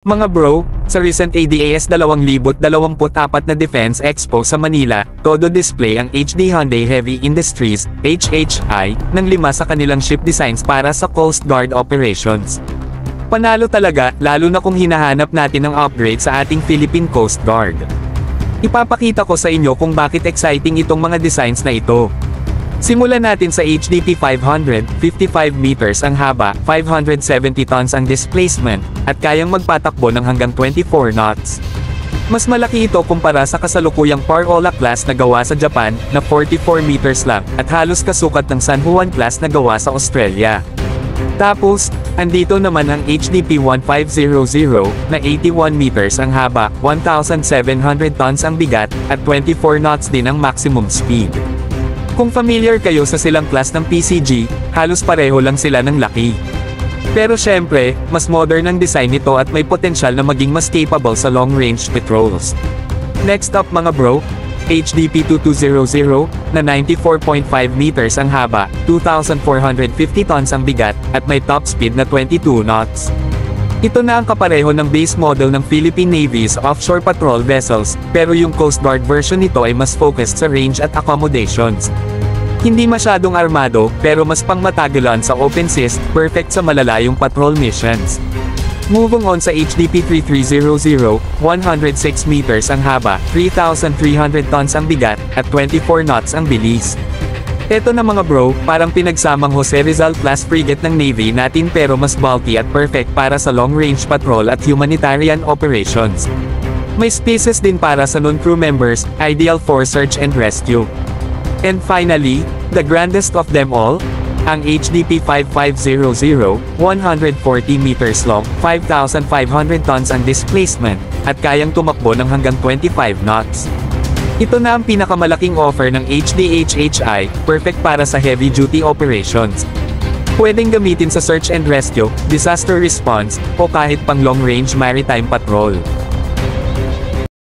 Mga bro, sa recent ADAS 2024 na Defense Expo sa Manila, todo display ang HD Hyundai Heavy Industries, HHI, ng 5 sa kanilang ship designs para sa Coast Guard operations. Panalo talaga, lalo na kung hinahanap natin ang upgrade sa ating Philippine Coast Guard. Ipapakita ko sa inyo kung bakit exciting itong mga designs na ito. Simulan natin sa HDP 500, 55 meters ang haba, 570 tons ang displacement, at kayang magpatakbo ng hanggang 24 knots. Mas malaki ito kumpara sa kasalukuyang Parola class na gawa sa Japan, na 44 meters lang, at halos kasukat ng San Juan class na gawa sa Australia. Tapos, andito naman ang HDP 1500, na 81 meters ang haba, 1,700 tons ang bigat, at 24 knots din ang maximum speed. Kung familiar kayo sa silang class ng PCG, halos pareho lang sila ng laki. Pero syempre, mas modern ang design nito at may potensyal na maging mas capable sa long-range patrols. Next up mga bro, HDP 2200, na 94.5 meters ang haba, 2,450 tons ang bigat, at may top speed na 22 knots. Ito na ang kapareho ng base model ng Philippine Navy's offshore patrol vessels, pero yung Coast Guard version nito ay mas focused sa range at accommodations. Hindi masyadong armado, pero mas pangmatagalan sa open seas, perfect sa malalayong patrol missions. Moving on sa HDP 3300, 106 meters ang haba, 3,300 tons ang bigat, at 24 knots ang bilis. Eto na mga bro, parang pinagsamang Jose Rizal class frigate ng Navy natin pero mas bulky at perfect para sa long-range patrol at humanitarian operations. May spaces din para sa non-crew members, ideal for search and rescue. And finally, the grandest of them all, ang HDP 5500, 140 meters long, 5,500 tons ang displacement, at kayang tumakbo ng hanggang 25 knots. Ito na ang pinakamalaking offer ng HDHHI, perfect para sa heavy-duty operations. Pwedeng gamitin sa search and rescue, disaster response, o kahit pang long-range maritime patrol.